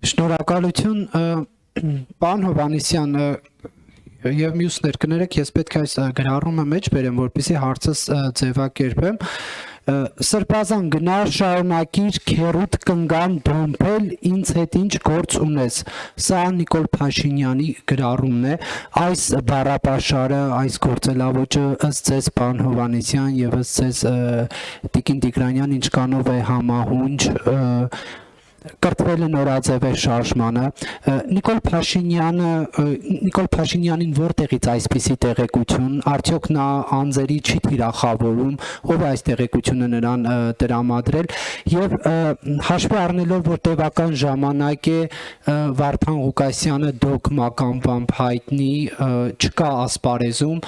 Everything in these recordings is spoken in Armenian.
Շնորհակալություն, պարոն Հովհաննիսյան, եւ մյուսներ կներեք, ես պետք է այս գրառումը մեջ բերեմ, որպեսզի հարցս ձևակերպեմ։ Սրբազան գնա շարունակիր քերուտ կնգան դոմփել ինձ հետ ինչ գործ ունես։ Սա Նիկոլ Փաշինյանի գրառումն է։ Այս բառապաշարը, այս գործելավոճը ըստ ձեզ պարոն Հովհաննիսյան եւ ըստ ձեզ Տիկին Տիգրանյան ինչքանով է համահունչ կրթվել է նորաձև է շարժմանը։ Նիկոլ Փաշինյանին որտեղից այսպիսի տեղեկություն, արդյոք նա անձերի չի թիրախավորում, ով է այս տեղեկությունը նրան տրամադրել, եւ հաշվի առնելով, որ տևական ժամանակ է Վարդան Ղուկասյանը դոգմակ անվամբ հայտնի չկա ասպարեզում,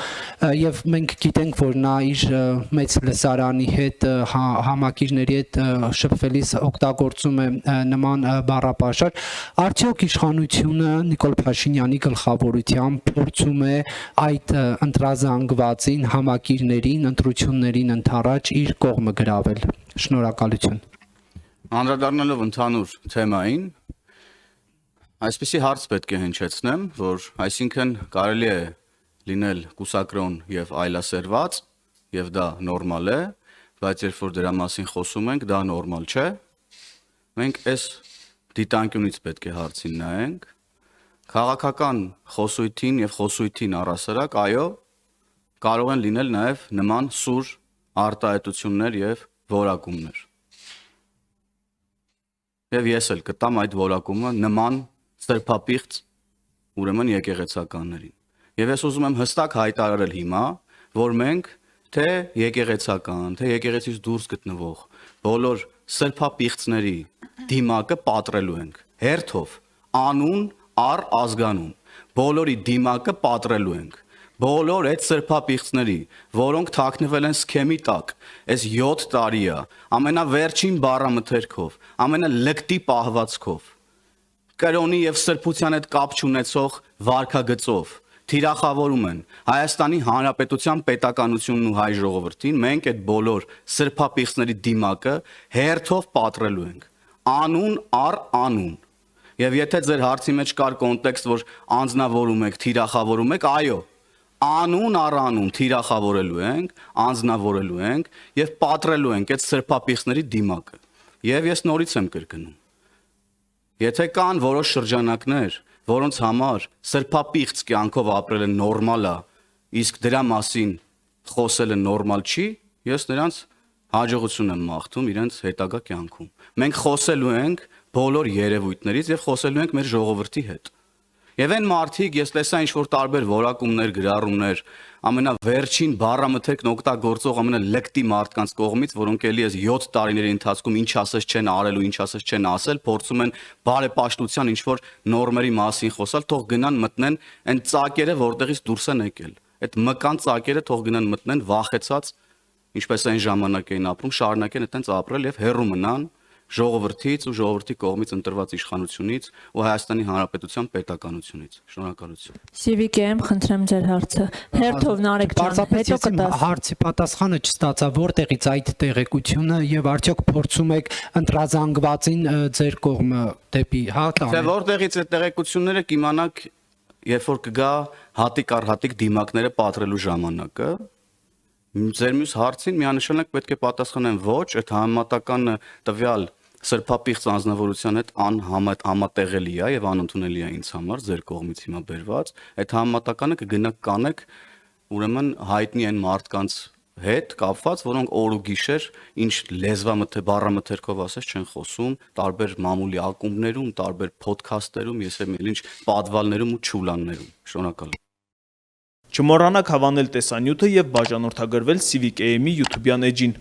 եւ մենք գիտենք, որ նա իր մեծ լսարանի հետ համակիրների հետ շփվելիս օգտագործում է նման բառապաշար, արդյոք իշխանությունը Նիկոլ Փաշինյանի գլխավորությամբ փորձում է այդ ընտրազանգվածին, համակիրներին, ընտրություններին ընդառաջ իր կողմը գրավել։ Շնորհակալություն։ Անդրադառնալով ընդհանուր թեմային, այսպիսի հարց պետք է հնչեցնեմ, որ այսինքն կարելի է լինել կուսակրոն եւ այլասերված, եւ դա նորմալ է, բայց երբ որ դրա մասին խոսում ենք, դա նորմալ չէ։ Մենք այս դիտանկյունից պետք է հարցին նայենք, քաղաքական խոսույթին եւ խոսույթին առասարակ, այո, կարող են լինել նաեւ նման սուր արտահայտություններ եւ որակումներ։ Եվ ես էլ կտամ այդ որակումը նման սրբապիղծ ուրեմն եկեղեցականներին։ Եվ ես ուզում եմ հստակ հայտարարել հիմա, որ մենք թե եկեղեցական, թե եկեղեցից դուրս գտնվող բոլոր սրբապիղծների դիմակը պատրելու ենք, հերթով, անուն առ ազգանուն, բոլորի դիմակը պատրելու ենք, բոլոր այդ սրբապիղծների, որոնք թաքնվել են սքեմի տակ, այս 7 տարի է, ամենավերջին բառամթերքով, ամենալկտի պահվածքով, կրոնի եւ սրբության հետ կապ չունեցող վարքագծով, թիրախավորում են Հայաստանի Հանրապետության պետականությունն ու հայ ժողովրդին, մենք այդ բոլոր սրբապիղծների դիմակը հերթով պատրելու ենք, անուն առ անուն, եւ եթե ձեր հարցի մեջ կար կոնտեքստ, որ անձնավորում եք, թիրախավորում եք, այո, անուն առ անուն թիրախավորելու ենք, անձնավորելու ենք եւ պատրելու ենք այդ սրբապիղծների դիմակը։ Եվ ես նորից եմ կրկնում, եթե կան որոշ շրջանակներ, որոնց համար սրբապիղծ կյանքով ապրելը նորմալ է, իսկ դրա մասին խոսելը նորմալ չի, ես նրանց հաջողություն եմ մաղթում իրենց հետագա կյանքում։ Մենք խոսելու ենք բոլոր երևույթներից եւ խոսելու ենք մեր ժողովրդի հետ։ Եվ այն մարդիկ, ես տեսա ինչ-որ տարբեր որակումներ, գրառումներ, ամենավերջին բառամթերքն օգտագործող ամենալկտի մարդկանց կողմից, որոնք էլի այս 7 տարիների ընթացքում ինչ ասես չեն արել ու ինչ ասես չեն ասել, փորձում են բարեպաշտության ինչ-որ նորմերի մասին խոսալ, թող գնան մտնեն այն ծակերը, որտեղից դուրս են եկել։ Այդ մկան ծակերը թող գնան մտնեն վախեցած, ինչպես այն ժամանակ էին ապրում, շարունակեն այդտենց ապրել եւ հեռու մնան ժողովրդից ու ժողովրդի կողմից ընտրված իշխանությունից ու Հայաստանի Հանրապետության պետականությունից։ Շնորհակալություն։ Civic-ը խնդրեմ ձեր հարցը։ Հերթով Նարեկ ջան, հետո կտաս։ Հարցի պատասխանը չստացա, որտեղից այդ տեղեկությունը եւ արդյոք փորձում եք ընտրազանգվածին ձեր կողմը դեպի տանել։ Թե որտեղից այդ տեղեկությունները կիմանաք, երբ որ կգա հատիկ առ հատիկ դիմակները պատրելու ժամանակը, ձեր մյուս հարցին միանշանակ պետք է պատասխանեմ ոչ, այդ համատական տվյալ սրբապիղծ անձնավորության հետ համատեղելի է եւ անընդունելի է ինձ համար ձեր կողմից հիմա բերված, այդ համատականը կգնաք կանեք ուրեմն հայտնի այն մարդկանց հետ կապված, որոնք օր ու գիշեր ինչ բառամթերքով ասես չեն խոսում, տարբեր մամուլի ակումբներում, տարբեր փոդքասթերում, ես եմ ինչ պատվալներում ու չուլաններում։ Շնորհակալ։ Չմոռանաք հավանել տեսանյութը եւ բաժանորդագրվել Civic AM-ի YouTube-յան էջին։